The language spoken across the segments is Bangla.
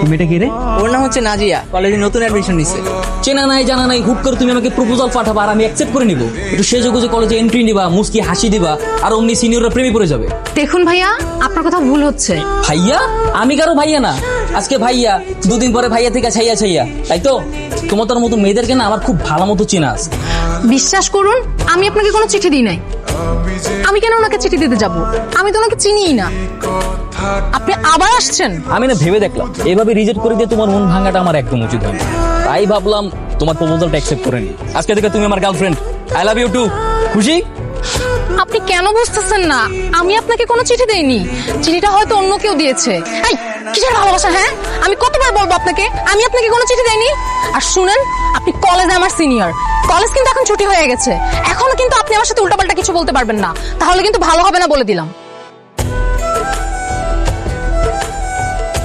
মেয়েটা কি রে? ওর নাম হচ্ছে নাজিয়া, কলেজে নতুন অ্যাডমিশন নিছে। চেনা নাই জানা নাই, হুট করে তুমি আমাকে প্রপোজাল পাঠাবা আর আমি অ্যাকসেপ্ট করে নিব? একটু সেজে গুজে কলেজে এন্ট্রি নিবা, মুস্কি হাসি দিবা, আর অমনি সিনিয়ররা প্রেমে পড়ে যাবে। দেখুন ভাইয়া, আপনার কথা ভুল হচ্ছে। ভাইয়া? আমি কারো ভাইয়া না। আজকে ভাইয়া, দুদিন পরে ভাইয়া থেকে ছাইয়া ছাইয়া, তাই তো? তোমার তোর মতো মেয়েদেরকে না আমার খুব ভালো মতো চেনা আছে। বিশ্বাস করুন, আমি আপনাকে কোনো চিঠি দিই নাই। আমি কেন ওনাকে চিঠি দিতে যাব? আমি তো ওনাকে চিনিই না। আপনি আবার আসছেন? আমি না ভেবে দেখলাম এভাবে রিজেক্ট করে দিয়ে তোমার মন ভাঙাটা আমার একদম উচিত হয় না, তাই ভাবলাম তোমার প্রপোজালটা অ্যাকসেপ্ট করে নি। আজকে থেকে তুমি আমার girlfriend. I love you too. খুশি? আপনি কেন বুঝতেছেন না? আমি আপনাকে কোনো চিঠি দেইনি। চিঠিটা হয়তো অন্য কেউ দিয়েছে। এই কিসের ভালোবাসা? হ্যাঁ, আমি কতবার বলবো আপনাকে আমি আপনাকে কোনো চিঠি দেইনি। আর শুনেন, আপনি কলেজে আমার সিনিয়র। কলেজ কিন্তু এখন ছুটি হয়ে গেছে। এখনো কিন্তু আপনি আমার সাথে উল্টাপাল্টা কিছু বলতে পারবেন না, তাহলে কিন্তু ভালো হবে না বলে দিলাম।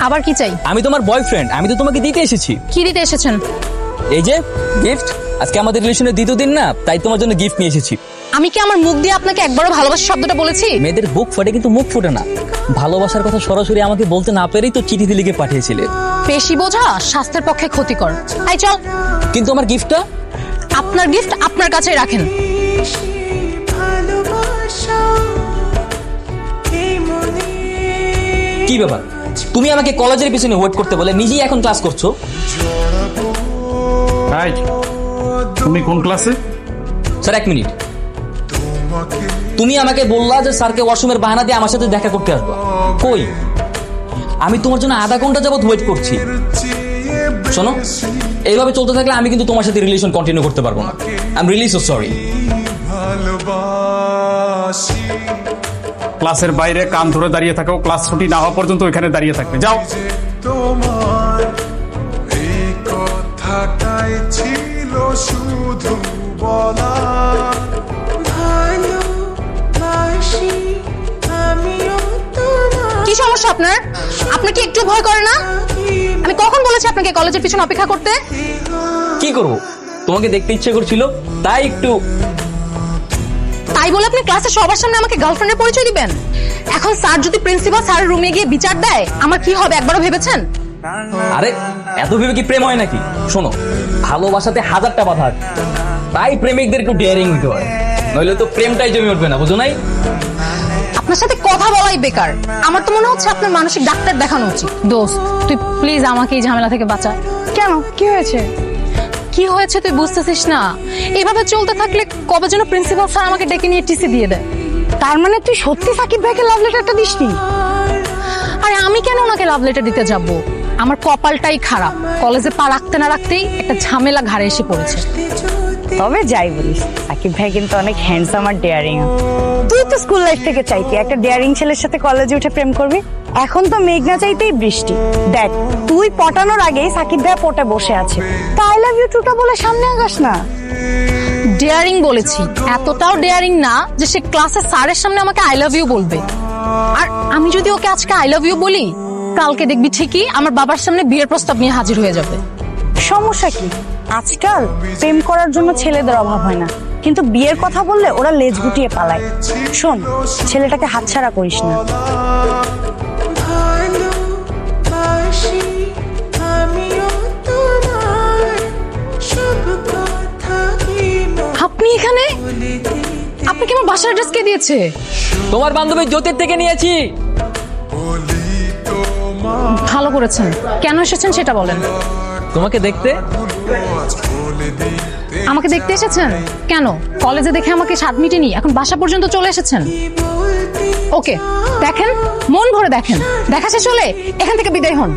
আবার কি চাই? আমি তোমার বয়ফ্রেন্ড, আমি তো তোমাকে দিতে এসেছি। কি দিতে এসেছেন? এই যে গিফট। আজকে আমাদের রিলেশনের দ্বিতীয় দিন না, তাই তোমার জন্য গিফট নিয়ে এসেছি। আমি কি আমার মুখ দিয়ে আপনাকে একবারও ভালোবাসা শব্দটা বলেছি? মেয়েদের বুক ফোটে কিন্তু মুখ ফোটে না। ভালোবাসার কথা সরাসরি আমাকে বলতে না পেরেই তো চিঠি লিখে পাঠিয়েছিলে। বেশি বোঝা স্বাস্থ্যের পক্ষে ক্ষতিকর। আই চল। কিন্তু আমার গিফটটা? আপনার গিফট আপনার কাছেই রাখেন। কি ব্যাপার, তুমি আমাকে কলেজের পিছনে ওয়েট করতে বলে নিজেই এখন ক্লাস করছো? হাই, তুমি কোন ক্লাসে? স্যার এক মিনিট। তুমি আমাকে বললা যে স্যারকে ওয়াশরুমের বাহানা দিয়ে আমার সাথে দেখা করতে আসবা। কই? আমি তোমার জন্য আধা ঘন্টা যাবত ওয়েট করছি। শোনো, এইভাবে চলতে থাকলে আমি কিন্তু তোমার সাথে রিলেশন কন্টিনিউ করতে পারবো না। I am really so sorry. ক্লাসের বাইরে কান ধরে দাঁড়িয়ে থাকো, ক্লাস ছুটি না হওয়া পর্যন্ত ওইখানে দাঁড়িয়ে থাকবে। যাও। তোমার এই কথাটাই ছিল শুধু বলা, ভালোবাসি আমিও তোমার। কি সমস্যা আপনার? আপনার কি একটু ভয় করে না? আমি কখন বলেছি আপনাকে কলেজের পিছনে অপেক্ষা করতে? কি করবো, তোমাকে দেখতে ইচ্ছে করছিল তাই একটু। তাই বলে আপনি ক্লাসে সবার সামনে আমাকে গার্লফ্রেন্ডের পরিচয় দিবেন? এখন স্যার যদি প্রিন্সিপাল স্যারের রুমে গিয়ে বিচার দেয়, আমার কি হবে একবারও ভেবেছেন? আরে এত ভেবে কি প্রেম হয় নাকি? শোনো, ভালোবাসাতে হাজারটা বাধা আছে, তাই প্রেমিকদের একটু ডেয়ারিং হতে হয়, নইলে তো প্রেমটাই জমে উঠবে না, বুঝো নাই? আপনার সাথে কথা বলাই বেকার। আমার তো মনে হচ্ছে আপনার মানসিক ডাক্তার দেখানো উচিত। দোস্ত, তুই প্লিজ আমাকে এই ঝামেলা থেকে বাঁচা। কেন, কি হয়েছে? কি হয়েছে তুই বুঝতেছিস না? এভাবে চলতে থাকলে কবে যেন প্রিন্সিপাল স্যার আমাকে ডেকে নিয়ে টিসি দিয়ে দেয়। তার মানে তুই সত্যি সাকিব ভাইকে লাভ লেটারটা দিসনি? আরে আমি কেন ওনাকে লাভ লেটার দিতে যাব? আমার কপালটাই খারাপ, কলেজে পা রাখতে না রাখতেই একটা ঝামেলা ঘাড়ে এসে পড়েছে। তবে যাই বলিস, সাকিব ভাই কিন্তু অনেক হ্যান্ডসাম আর ডেয়ারিং। তুই তো স্কুল লাইফ থেকে চাইতি একটা ডেয়ারিং ছেলের সাথে কলেজে উঠে প্রেম করবি। এখন তো মেঘ না চাইতেই বৃষ্টি। দেখ, তুই পটানোর আগেই সাকিব ভাই পটে বসে আছে। আই লাভ ইউ টুটা বলে সামনে আগাস না। ডেয়ারিং বলেছি, এতটাও ডেয়ারিং না যে সে ক্লাসে স্যারের সামনে আমাকে আই লাভ ইউ বলবে। আর আমি যদি ওকে আজকে আই লাভ ইউ বলি, কালকে দেখবি ঠিকই আমার বাবার সামনে বিয়ের প্রস্তাব নিয়ে হাজির হয়ে যাবে। সমস্যা কি? আজকাল প্রেম করার জন্য ছেলেদের অভাব হয় না, কিন্তু বিয়ের কথা বললে ওরা লেজ গুটিয়ে পালায়। শোন, ছেলেটাকে হাতছাড়া করিস না। ভালোবাসি আমিও তোমার সব কথা আপনি এখানে? আপনাকে আমার বাসার অ্যাড্রেস কে দিয়েছে? তোমার বান্ধবী জ্যোতির থেকে নিয়েছি। বলি তোমার ভালো করেছেন। কেন এসেছেন সেটা বলেন। তোমাকে দেখতে। বলে দিতে আমাকে দেখতে এসেছেন? কেন, কলেজে দেখে আমাকে স্বাদ মিটেনি, এখন বাসা পর্যন্ত চলে এসেছেন? ওকে, দেখেন, মন ভরে দেখেন। দেখা শেষ হলে এখান থেকে বিদায় হন।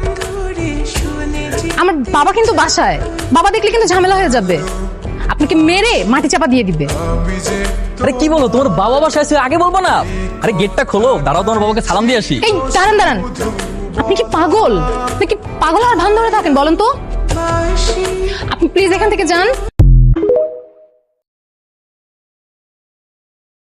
আমার বাবা কিন্তু বাসায়, বাবা দেখলে কিন্তু ঝামেলা হয়ে যাবে, আপনাকে মেরে মাটি চাপা দিয়ে দিবে। আরে কি বলো, তোমার বাবা বাসায় আছে, আগে বলবো না? আরে গেটটা খোলো, দাঁড়াও, তোমার বাবাকে সালাম দিয়ে আসি। এই দাঁড়ান দাঁড়ান, আপনি কি পাগল? আপনি কি পাগল আর ভান ধরে থাকেন বলেন তো? আপনি প্লিজ এখান থেকে যান।